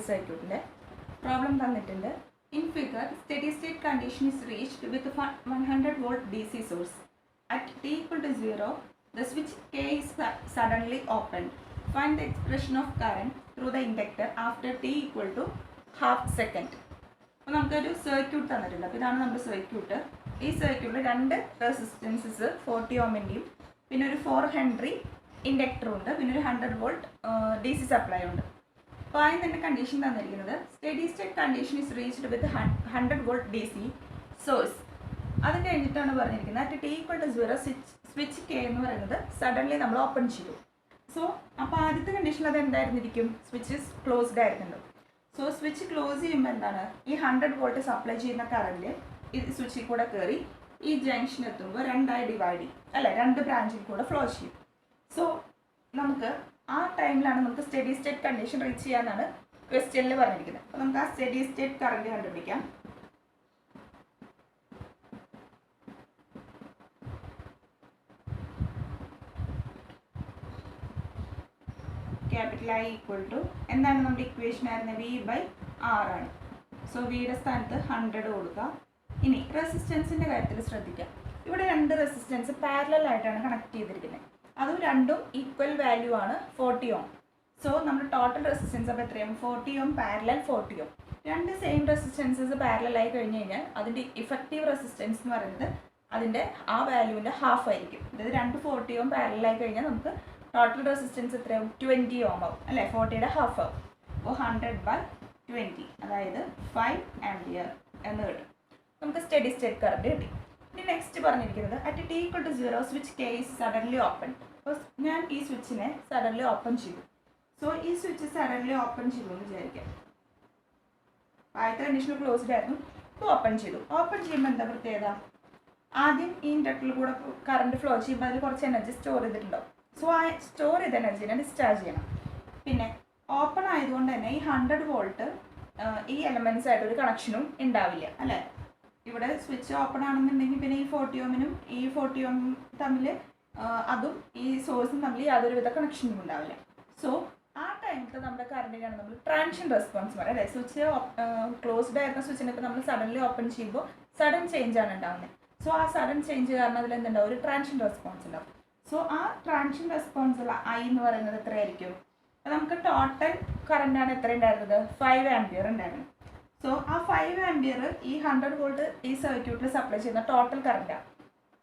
സർക്യൂട്ടിൻ്റെ problem തന്നിട്ടുണ്ട്. In figure steady state condition is reached with 100 volt DC source. At t equal to 0, the switch K is suddenly opened. Find the expression of current through the inductor after t equal to half second. അപ്പോൾ നമുക്കൊരു circuit തന്നിട്ടുണ്ട്. അപ്പോൾ ഇതാണ് നമ്മുടെ circuit. ഈ സർക്യൂട്ടിൽ രണ്ട് resistances 40 ഓമിൻ്റെയും പിന്നെ ഒരു 4 ഹെൻറി ഇൻഡക്ടറും ഉണ്ട്, പിന്നെ ഒരു 100 വോൾട്ട് DC സപ്ലൈ ഉണ്ട്. അപ്പോൾ ആദ്യം തന്നെ കണ്ടീഷൻ തന്നിരിക്കുന്നത് steady state condition is reached with 100 volt DC source. അത് കഴിഞ്ഞിട്ടാണ് പറഞ്ഞിരിക്കുന്നത് at t equal to 0 switch K എന്ന് പറയുന്നത് സഡൻലി നമ്മൾ ഓപ്പൺ ചെയ്തു. സോ അപ്പോൾ ആദ്യത്തെ കണ്ടീഷൻ അത് എന്തായിരുന്നിരിക്കും? സ്വിച്ച് ഇസ് ക്ലോസ്ഡ് ആയിരുന്നുണ്ട്. സോ സ്വിച്ച് ക്ലോസ് ചെയ്യുമ്പോൾ എന്താണ്, ഈ 100 വോൾട്ട് സപ്ലൈ ചെയ്യുന്ന കറണ്ട് ഇത് സ്വിച്ചിൽ കൂടെ കയറി ഈ ജംഗ്ഷൻ എത്തുമ്പോൾ രണ്ടായി ഡിവൈഡ് ചെയ്യും, അല്ല രണ്ട് ബ്രാഞ്ചിൽ കൂടെ ഫ്ലോ ചെയ്യും. സോ നമുക്ക് ആ ടൈമിലാണ് നമുക്ക് സ്റ്റഡി സ്റ്റേറ്റ് കണ്ടീഷൻ റീച്ച് ചെയ്യാനാണ് ക്വസ്റ്റ്യനിൽ പറഞ്ഞിരിക്കുന്നത്. അപ്പോൾ നമുക്ക് ആ സ്റ്റഡി സ്റ്റേറ്റ് കറണ്ട് കണ്ടുപിടിക്കാം. ക്യാപിറ്റൽ I ഈക്വൽ ടു എന്താണ് നമ്മുടെ ഇക്വേഷൻ ആയിരുന്നത്? V/R ആണ്. സോ വിയുടെ സ്ഥാനത്ത് 100 കൊടുക്കുക. ഇനി റെസിസ്റ്റൻസിൻ്റെ കാര്യത്തിൽ ശ്രദ്ധിക്കാം. ഇവിടെ രണ്ട് റെസിസ്റ്റൻസ് പാരലൽ ആയിട്ടാണ് കണക്ട് ചെയ്തിരിക്കുന്നത്. അതും രണ്ടും ഈക്വൽ വാല്യൂ ആണ് 40 ഓം. സോ നമ്മുടെ ടോട്ടൽ റെസിസ്റ്റൻസ് അപ്പോൾ എത്രയും 40 ഓം പാരലൽ 40 ഓം. രണ്ട് സെയിം റെസിസ്റ്റൻസസ് പാരലൽ ആയി കഴിഞ്ഞ് കഴിഞ്ഞാൽ അതിൻ്റെ ഇഫക്റ്റീവ് റെസിസ്റ്റൻസ് എന്ന് പറയുന്നത് അതിൻ്റെ ആ വാല്യൂവിൻ്റെ ഹാഫ് ആയിരിക്കും. അതായത് രണ്ട് 40 ഓം പാരലൽ ആയി കഴിഞ്ഞാൽ നമുക്ക് ടോട്ടൽ റെസിസ്റ്റൻസ് എത്രയാവും? 20 ഓം ആവും, അല്ലേ? 40യുടെ ഹാഫ് ആവും. അപ്പോൾ 100/20 അതായത് 5 ആംപിയർ എന്ന് കിട്ടും. നമുക്ക് സ്റ്റഡി സ്റ്റേറ്റ് കറണ്ട് കിട്ടി. ഇനി നെക്സ്റ്റ് പറഞ്ഞിരിക്കുന്നത് at t equal to 0 switch K is suddenly open. അപ്പോൾ ഞാൻ ഈ സ്വിച്ചിനെ സഡൻലി ഓപ്പൺ ചെയ്തു. സോ ഈ സ്വിച്ച് സഡൻലി ഓപ്പൺ ചെയ്തു എന്ന് വിചാരിക്കാം. ആദ്യത്തെ കണ്ടീഷനിൽ ക്ലോസ്ഡ് ആയിരുന്നു, ഇപ്പോൾ ഓപ്പൺ ചെയ്തു. ഓപ്പൺ ചെയ്യുമ്പോൾ എന്താ പ്രത്യേകത? ആദ്യം ഈ ഇൻഡക്ടറിൽ കൂടെ കറണ്ട് ഫ്ലോ ചെയ്യുമ്പോൾ അതിൽ കുറച്ച് എനർജി സ്റ്റോർ ചെയ്തിട്ടുണ്ടാവും. സോ ആ സ്റ്റോർ ചെയ്ത എനർജീനെ ഡിസ്ചാർജ് ചെയ്യണം. പിന്നെ ഓപ്പൺ ആയതുകൊണ്ട് തന്നെ ഈ 100 വോൾട്ട് ഈ എലമെൻറ്റ്സ് ആയിട്ട് ഒരു കണക്ഷനും ഉണ്ടാവില്ല, അല്ലേ? ഇവിടെ സ്വിച്ച് ഓപ്പൺ ആണെന്നുണ്ടെങ്കിൽ പിന്നെ ഈ 40 ഓമിനും ഈ 40 ഓം തമ്മിൽ അതും ഈ സോഴ്സും തമ്മിൽ യാതൊരുവിധ കണക്ഷനും ഉണ്ടാവില്ല. സോ ആ ടൈമിൽ നമ്മുടെ കറണ്ടിനാണ് നമ്മൾ ട്രാൻഷൻ റെസ്പോൺസ് പറയുക, അല്ലേ? സ്വിച്ച് ക്ലോസ്ഡ് ആയിരുന്ന സ്വിച്ചിനെ ഇപ്പോൾ നമ്മൾ സഡൻലി ഓപ്പൺ ചെയ്യുമ്പോൾ സഡൻ ചേഞ്ച് ആണ് ഉണ്ടാകുന്നത്. സോ ആ സഡൻ ചേഞ്ച് കാരണം അതിൽ എന്തുണ്ടാവും? ഒരു ട്രാൻഷൻ റെസ്പോൺസ് ഉണ്ടാവും. സോ ആ ട്രാൻഷൻ റെസ്പോൺസുള്ള I എന്ന് പറയുന്നത് എത്രയായിരിക്കും? അപ്പോൾ നമുക്ക് ടോട്ടൽ കറണ്ടാണ് എത്ര ഉണ്ടായിരുന്നത്? 5 ആംപിയർ ഉണ്ടായിരുന്നു. സോ ആ 5 ആംപിയർ ഈ 100 വോൾട്ട് ഈ സർക്യൂട്ടിൽ സപ്ലൈ ചെയ്യുന്ന ടോട്ടൽ കറണ്ടാണ്.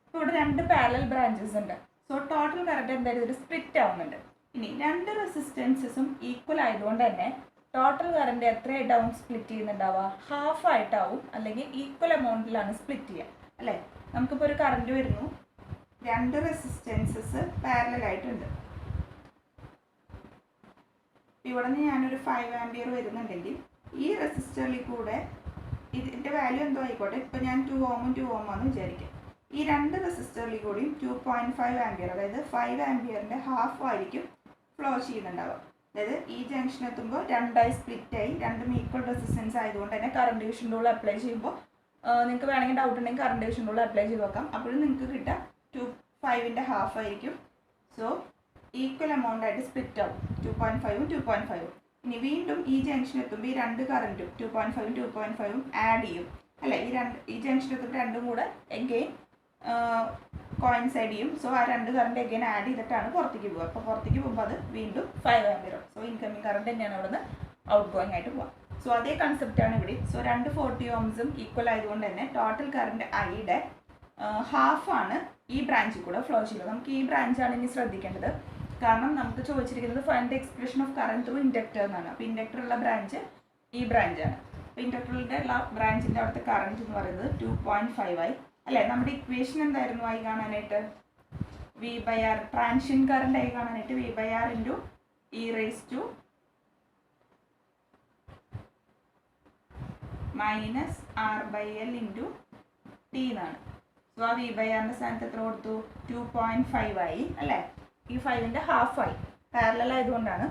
ഇപ്പോൾ ഇവിടെ രണ്ട് പാരലൽ ബ്രാഞ്ചസ് ഉണ്ട്. സോ ടോട്ടൽ കറണ്ട് എന്തായാലും ഒരു സ്പ്ലിറ്റ് ആവുന്നുണ്ട്. ഇനി രണ്ട് റെസിസ്റ്റൻസസും ഈക്വൽ ആയതുകൊണ്ട് തന്നെ ടോട്ടൽ കറണ്ട് എത്രയായിട്ടാവും സ്പ്ലിറ്റ് ചെയ്യുന്നുണ്ടാവുക? ഹാഫ് ആയിട്ടാവും, അല്ലെങ്കിൽ ഈക്വൽ എമൗണ്ടിലാണ് സ്പ്ലിറ്റ് ചെയ്യുക, അല്ലേ? നമുക്കിപ്പോൾ ഒരു കറണ്ട് വരുന്നു, രണ്ട് റെസിസ്റ്റൻസസ് പാരലൽ ആയിട്ടുണ്ട്. ഇവിടെ നിന്ന് ഞാനൊരു 5 ആംപിയർ വരുന്നുണ്ടെങ്കിൽ ഈ റെസിസ്റ്ററിൽ കൂടെ ഇതിൻ്റെ വാല്യൂ എന്തോ ആയിക്കോട്ടെ, ഇപ്പോൾ ഞാൻ 2 ഓമും 2 ഓമാണെന്ന് വിചാരിക്കാം. ഈ രണ്ട് റെസിസ്റ്ററിൽ കൂടിയും 2.5 ആംപിയർ, അതായത് 5 ആംപിയറിൻ്റെ ഹാഫ് ആയിരിക്കും ഫ്ലോ ചെയ്യുന്നുണ്ടാവുക. അതായത് ഈ ജംഗ്ഷൻ എത്തുമ്പോൾ രണ്ടായി സ്പ്ലിറ്റായി, രണ്ടും ഈക്വൽ റെസിസ്റ്റൻസ് ആയതുകൊണ്ട് തന്നെ കറണ്ട് ഡിവിഷൻ റൂൾ അപ്ലൈ ചെയ്യുമ്പോൾ നിങ്ങൾക്ക് വേണമെങ്കിൽ ഡൗട്ട് ഉണ്ടെങ്കിൽ കറണ്ട് ഡിവിഷൻ റൂൾ അപ്ലൈ ചെയ്ത് നോക്കാം. അപ്പോഴും നിങ്ങൾക്ക് കിട്ടുക 5ൻ്റെ ഹാഫ് ആയിരിക്കും. സോ ഈക്വൽ എമൗണ്ട് ആയിട്ട് സ്പ്ലിറ്റ് ആവും, 2.5ഉം 2.5ഉം. ഇനി വീണ്ടും ഈ ജംഗ്ഷൻ എത്തുമ്പോൾ ഈ രണ്ട് കറൻറ്റും 2.5ഉം 2.5ഉം ആഡ് ചെയ്യും, അല്ലേ? ഈ ജംഗ്ഷൻ എത്തുമ്പോൾ രണ്ടും കൂടെ എഗെയിൻ കോയിൻസൈഡ് ചെയ്യും. സോ ആ രണ്ട് കറണ്ട് എഗെയിൻ ആഡ് ചെയ്തിട്ടാണ് പുറത്തേക്ക് പോകുക. അപ്പോൾ പുറത്തേക്ക് പോകുമ്പോൾ അത് വീണ്ടും 5 ആംപിയർ. സോ ഇൻകമിങ് കറണ്ട് തന്നെയാണ് അവിടെ നിന്ന് ഔട്ട് ഗോയിങ് ആയിട്ട് പോകാം. സോ അതേ കൺസെപ്റ്റാണ് ഇവിടെ. സോ രണ്ട് 40 ഓംസും ഈക്വൽ ആയതുകൊണ്ട് തന്നെ ടോട്ടൽ കറണ്ട് Iയുടെ ഹാഫാണ് ഈ ബ്രാഞ്ചിൽ കൂടെ ഫ്ലോ ചെയ്യുന്നത്. നമുക്ക് ഈ ബ്രാഞ്ചാണ് ഇനി ശ്രദ്ധിക്കേണ്ടത്. കാരണം നമുക്ക് ചോദിച്ചിരിക്കുന്നത് find the expression of current through inductor എന്നാണ്. അപ്പോൾ ഇൻഡക്ടറുള്ള ബ്രാഞ്ച് ഈ ബ്രാഞ്ചാണ്. അപ്പോൾ ഇൻഡക്ടറിൻ്റെ ഉള്ള ബ്രാഞ്ചിൻ്റെ അവിടുത്തെ കറണ്ട് എന്ന് പറയുന്നത് 2.5 ആയി, അല്ലേ? നമ്മുടെ ഇക്വേഷൻ എന്തായിരുന്നു ആയി കാണാനായിട്ട്? V/R ട്രാൻഷൻ കറണ്ട് ആയി കാണാനായിട്ട് V/R into e raise to -R/L into T എന്നാണ്. സോ ആ V/Rൻ്റെ സ്ഥാനത്ത് എത്ര കൊടുത്തു? 2.5 ആയി, അല്ലേ? ഈ 5ൻ്റെ ഹാഫായി, പാരലൽ ആയതുകൊണ്ടാണ്.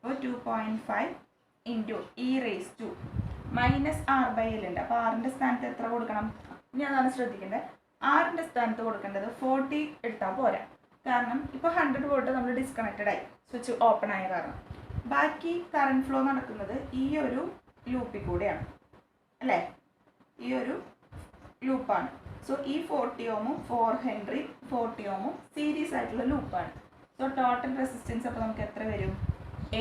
അപ്പോൾ 2.5 into e raise to -R/L ഉണ്ട്. അപ്പോൾ ആറിൻ്റെ സ്ഥാനത്ത് എത്ര കൊടുക്കണം? ഇനി അതാണ് ശ്രദ്ധിക്കേണ്ടത്. ആറിൻ്റെ സ്ഥാനത്ത് കൊടുക്കേണ്ടത് 40 എടുത്താൽ പോരാ. കാരണം ഇപ്പോൾ 100 വോൾട്ട് നമ്മൾ ഡിസ്കണക്റ്റഡ് ആയി, സ്വിച്ച് ഓപ്പൺ ആയ കാരണം. ബാക്കി കറണ്ട് ഫ്ലോ നടക്കുന്നത് ഈ ഒരു ലൂപ്പിൽ കൂടെയാണ് അല്ലേ, ഈ ഒരു ലൂപ്പാണ്. സോ ഈ 40 ഓമും 4 ഹെൻറി 40 ഓമും സീരീസ് ആയിട്ടുള്ള ലൂപ്പാണ്. സോ ടോട്ടൽ റെസിസ്റ്റൻസ് അപ്പോൾ നമുക്ക് എത്ര വരും?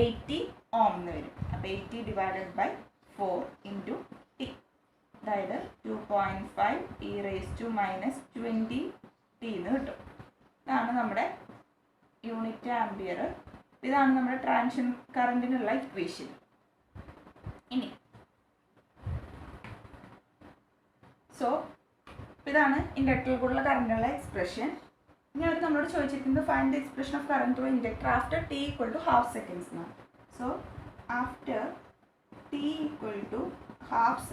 80 ഓം എന്ന് വരും. അപ്പോൾ 80 ഡിവൈഡഡ് ബൈ 4 ഇൻറ്റു ടി, അതായത് 2.5 e raised to minus 20 t എന്ന് കിട്ടും. ഇതാണ് നമ്മുടെ യൂണിറ്റ് ആംപിയർ. ഇതാണ് നമ്മുടെ ട്രാൻഷൻ കറണ്ടിനുള്ള ഇക്വേഷൻ. ഇനി സോ ഇതാണ് ഇൻഡക്ടറിൽ കൂടെയുള്ള കറണ്ടിനുള്ള എക്സ്പ്രഷൻ. ഇനി അവർ നമ്മളോട് ചോദിച്ചിരിക്കുന്നത് find the expression of current through inductor after T equal to half seconds എന്നാണ്. So after T equal to half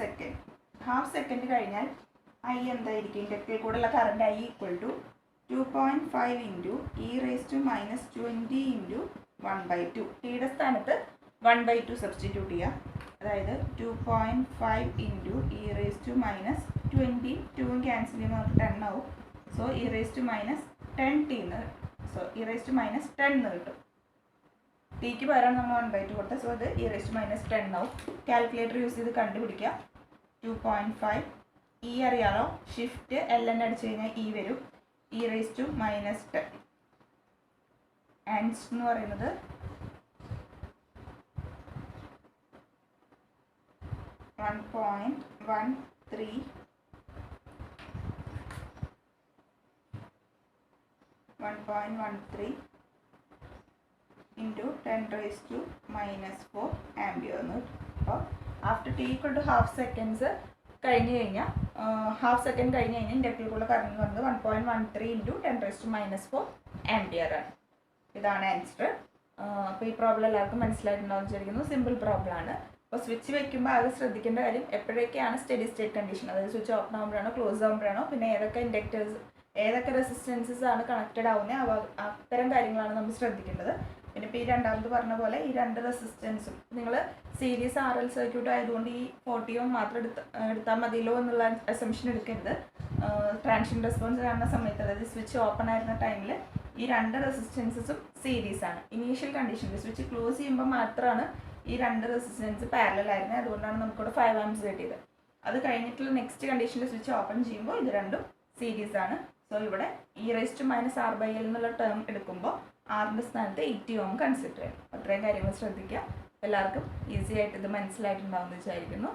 second കഴിഞ്ഞാൽ ഐ എന്തായിരിക്കും? ഇൻഡക്ടറിൽ കൂടെയുള്ള current I equal to 2.5 into E raise to minus 20 into 1/2. ടിയുടെ സ്ഥാനത്ത് 1/2 substitute ചെയ്യാം. അതായത് 2.5 into E raise to minus 20, 2 cancel ചെയ്യുമ്പോൾ നമുക്ക് 10 ആവും. So E raise to minus 10 എന്ന് കിട്ടും. ടിക്ക് പകരം നമ്മൾ 1/2 കൊടുത്താൽ സോ അത് ഇ റേസ് ടു മൈനസ് 10 ആവും. കാൽക്കുലേറ്റർ യൂസ് ചെയ്ത് കണ്ടുപിടിക്കുക. 2.5 ഇ അറിയാലോ, ഷിഫ്റ്റ് LN അടിച്ചു കഴിഞ്ഞാൽ ഇ വരും. E raise to minus 10 ans എന്ന് പറയുന്നത് 1.13 into 10 raise to minus 4 ampere എന്ന് കിട്ടും. അപ്പോൾ after T equal to half second കഴിഞ്ഞ് കഴിഞ്ഞാൽ ഇൻഡക്ടറിലുള്ള കറണ്ട് എന്ന് പറയുന്നത് 1.13 into 10 raise to minus 4 ampere ആണ്. ഇതാണ് ആൻസർ. അപ്പോൾ ഈ പ്രോബ്ലം എല്ലാവർക്കും മനസ്സിലായിട്ടുണ്ടാവും വിചാരിക്കുന്നു. സിമ്പിൾ പ്രോബ്ലം ആണ്. അപ്പോൾ സ്വിച്ച് വെക്കുമ്പോൾ ആകെ ശ്രദ്ധിക്കേണ്ട കാര്യം എപ്പോഴൊക്കെയാണ് സ്റ്റഡി സ്റ്റേറ്റ് കണ്ടീഷൻ, അതായത് സ്വിച്ച് ഓപ്പൺ ആകുമ്പോഴാണോ ക്ലോസ് ആകുമ്പോഴാണോ, പിന്നെ ഏതൊക്കെ റെസിസ്റ്റൻസസ് ആണ് കണക്റ്റഡ് ആവുന്നത്, അത്തരം കാര്യങ്ങളാണ് നമ്മൾ ശ്രദ്ധിക്കേണ്ടത്. പിന്നെ ഇപ്പോൾ ഈ രണ്ടാമത് പറഞ്ഞ പോലെ ഈ രണ്ട് റെസിസ്റ്റൻസും നിങ്ങൾ സീരീസ് RL സർക്യൂട്ട് ആയതുകൊണ്ട് ഈ 40 ഓം മാത്രം എടുത്താൽ മതിയല്ലോ എന്നുള്ള അസംഷൻ എടുക്കരുത്. ട്രാൻഷൻ റെസ്പോൺസ് കാണുന്ന സമയത്ത്, അതായത് സ്വിച്ച് ഓപ്പൺ ആയിരുന്ന ടൈമിൽ ഈ രണ്ട് റെസിസ്റ്റൻസസും സീരീസ് ആണ്. ഇനീഷ്യൽ കണ്ടീഷനിൽ സ്വിച്ച് ക്ലോസ് ചെയ്യുമ്പോൾ മാത്രമാണ് ഈ രണ്ട് റെസിസ്റ്റൻസ് പാരലൽ ആയിരുന്നത്. അതുകൊണ്ടാണ് നമുക്കിവിടെ 5 ആംപ്സ് കിട്ടിയത്. അത് കഴിഞ്ഞിട്ടുള്ള നെക്സ്റ്റ് കണ്ടീഷനിൽ സ്വിച്ച് ഓപ്പൺ ചെയ്യുമ്പോൾ ഇത് രണ്ടും സീരീസ് ആണ്. സോ ഇവിടെ E raise to minus R/L എന്നുള്ള ടേം എടുക്കുമ്പോൾ ആറിൻ്റെ സ്ഥാനത്ത് 80 ഓം കൺസിഡർ ചെയ്യണം. അത്രയും കാര്യങ്ങൾ ശ്രദ്ധിക്കുക. എല്ലാവർക്കും ഈസി ആയിട്ട് ഇത് മനസ്സിലായിട്ടുണ്ടാവുമെന്ന് വിചാരിക്കുന്നു.